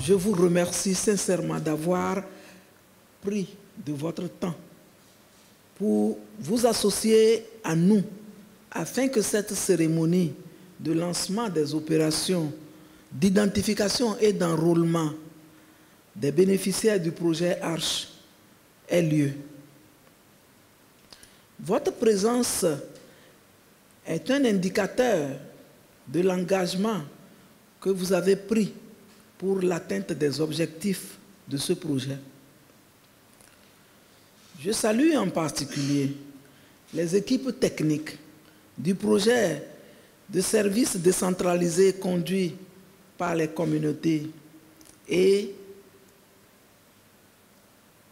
je vous remercie sincèrement d'avoir pris de votre temps pour vous associer à nous afin que cette cérémonie de lancement des opérations d'identification et d'enrôlement des bénéficiaires du projet Arche ait lieu. Votre présence est un indicateur de l'engagement que vous avez pris pour l'atteinte des objectifs de ce projet. Je salue en particulier les équipes techniques du projet de services décentralisés conduits par les communautés et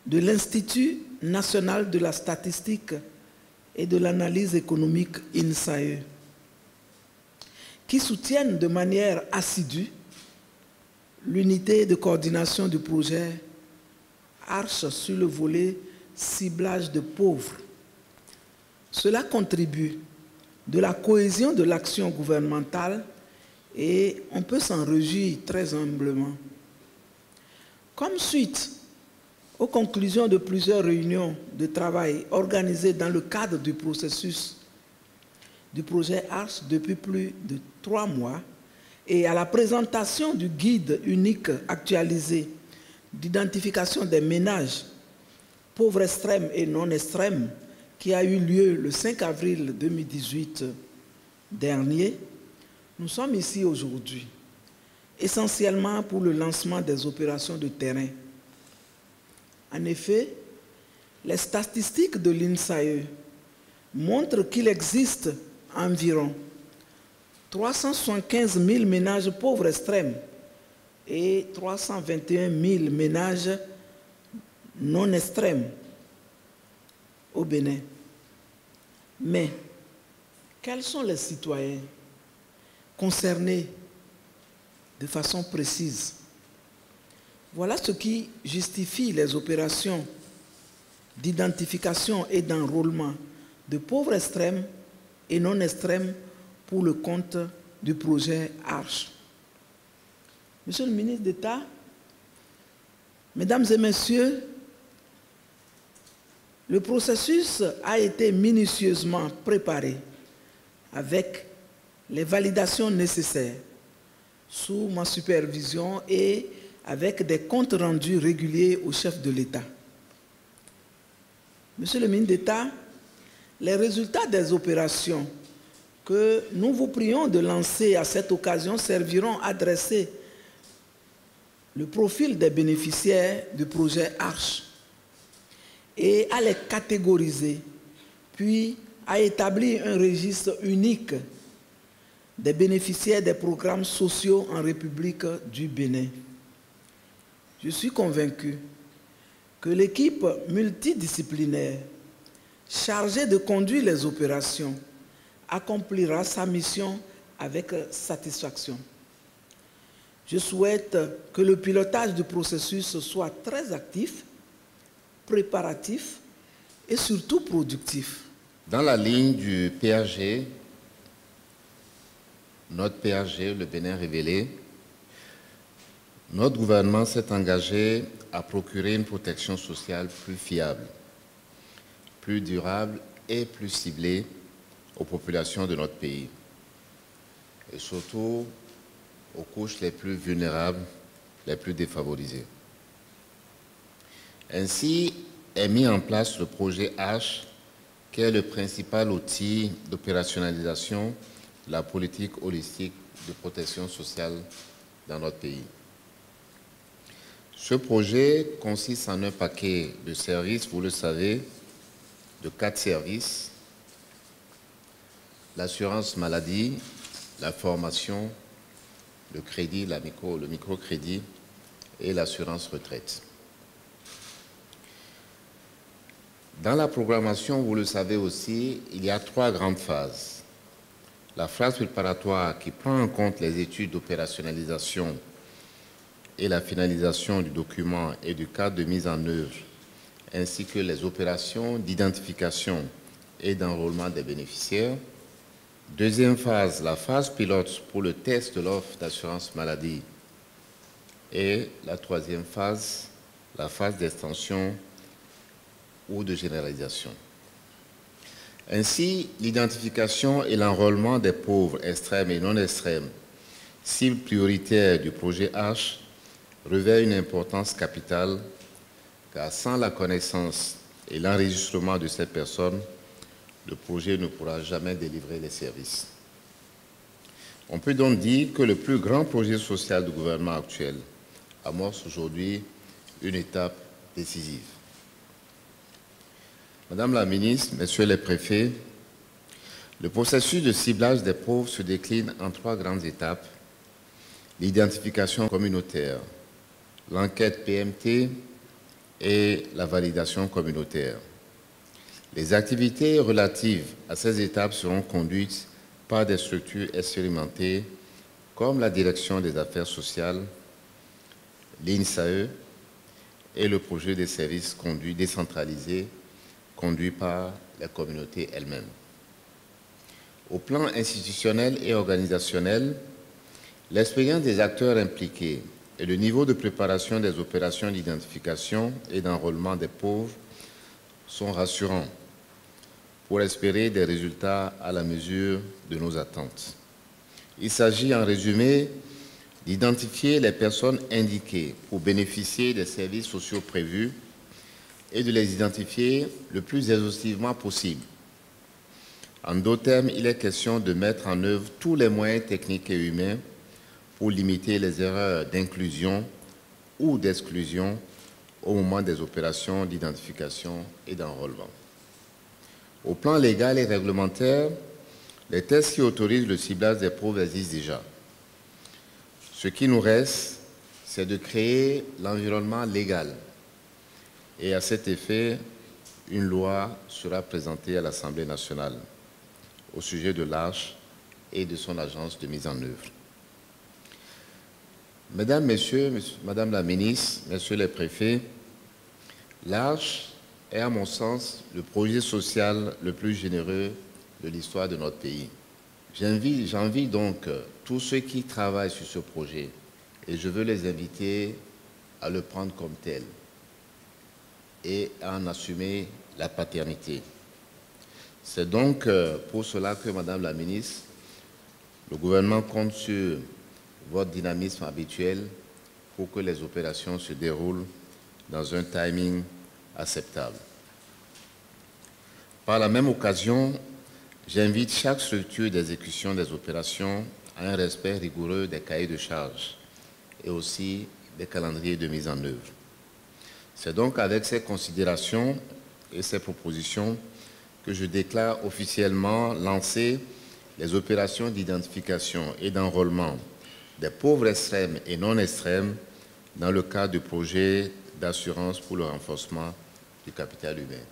de l'Institut national de la statistique et de l'analyse économique INSAE, qui soutiennent de manière assidue l'unité de coordination du projet Arche sur le volet ciblage de pauvres. Cela contribue de la cohésion de l'action gouvernementale et on peut s'en réjouir très humblement. Comme suite aux conclusions de plusieurs réunions de travail organisées dans le cadre du processus du projet Arche depuis plus de 3 mois et à la présentation du guide unique actualisé d'identification des ménages pauvres extrêmes et non extrêmes qui a eu lieu le 5 avril 2018 dernier, nous sommes ici aujourd'hui, essentiellement pour le lancement des opérations de terrain. En effet, les statistiques de l'INSAE montrent qu'il existe environ 375 000 ménages pauvres extrêmes et 321 000 ménages non extrêmes au Bénin. Mais, quels sont les citoyens concernés de façon précise? Voilà ce qui justifie les opérations d'identification et d'enrôlement de pauvres extrêmes et non extrêmes pour le compte du projet Arche. Monsieur le ministre d'État, Mesdames et Messieurs, le processus a été minutieusement préparé avec les validations nécessaires sous ma supervision et avec des comptes rendus réguliers au chef de l'État. Monsieur le ministre d'État, les résultats des opérations que nous vous prions de lancer à cette occasion serviront à dresser le profil des bénéficiaires du projet Arche et à les catégoriser, puis à établir un registre unique des bénéficiaires des programmes sociaux en République du Bénin. Je suis convaincu que l'équipe multidisciplinaire chargée de conduire les opérations accomplira sa mission avec satisfaction. Je souhaite que le pilotage du processus soit très actif, préparatif et surtout productif. Dans la ligne du PAG, notre PAG, le Bénin révélé, notre gouvernement s'est engagé à procurer une protection sociale plus fiable, plus durable et plus ciblée aux populations de notre pays, et surtout aux couches les plus vulnérables, les plus défavorisées. Ainsi est mis en place le projet H, qui est le principal outil d'opérationnalisation de la politique holistique de protection sociale dans notre pays. Ce projet consiste en un paquet de services, vous le savez, de 4 services: l'assurance maladie, la formation, le crédit, le microcrédit et l'assurance retraite. Dans la programmation, vous le savez aussi, il y a 3 grandes phases. La phase préparatoire qui prend en compte les études d'opérationnalisation et la finalisation du document et du cadre de mise en œuvre, ainsi que les opérations d'identification et d'enrôlement des bénéficiaires. Deuxième phase, la phase pilote pour le test de l'offre d'assurance maladie Et la troisième phase, la phase d'extension ou de généralisation. Ainsi, l'identification et l'enrôlement des pauvres extrêmes et non extrêmes, cible prioritaire du projet H, revêt une importance capitale, car sans la connaissance et l'enregistrement de ces personnes, le projet ne pourra jamais délivrer les services. On peut donc dire que le plus grand projet social du gouvernement actuel amorce aujourd'hui une étape décisive. Madame la ministre, Messieurs les préfets, le processus de ciblage des pauvres se décline en trois grandes étapes: l'identification communautaire, l'enquête PMT et la validation communautaire. Les activités relatives à ces étapes seront conduites par des structures expérimentées comme la Direction des affaires sociales, l'INSAE et le projet des services décentralisés conduit par les communautés elles-mêmes. Au plan institutionnel et organisationnel, l'expérience des acteurs impliqués et le niveau de préparation des opérations d'identification et d'enrôlement des pauvres sont rassurants pour espérer des résultats à la mesure de nos attentes. Il s'agit en résumé d'identifier les personnes indiquées pour bénéficier des services sociaux prévus et de les identifier le plus exhaustivement possible. En d'autres termes, il est question de mettre en œuvre tous les moyens techniques et humains pour limiter les erreurs d'inclusion ou d'exclusion au moment des opérations d'identification et d'enrôlement. Au plan légal et réglementaire, les tests qui autorisent le ciblage des pauvres existent déjà. Ce qui nous reste, c'est de créer l'environnement légal. Et à cet effet, une loi sera présentée à l'Assemblée nationale au sujet de l'Arche et de son agence de mise en œuvre. Mesdames, Messieurs, Madame la Ministre, Messieurs les préfets, l'Arche est, à mon sens, le projet social le plus généreux de l'histoire de notre pays. J'envie donc tous ceux qui travaillent sur ce projet et je veux les inviter à le prendre comme tel et à en assumer la paternité. C'est donc pour cela que, Madame la Ministre, le gouvernement compte sur votre dynamisme habituel pour que les opérations se déroulent dans un timing acceptable. Par la même occasion, j'invite chaque structure d'exécution des opérations à un respect rigoureux des cahiers de charges et aussi des calendriers de mise en œuvre. C'est donc avec ces considérations et ces propositions que je déclare officiellement lancer les opérations d'identification et d'enrôlement des pauvres extrêmes et non extrêmes dans le cadre du projet d'assurance pour le renforcement du capital humain.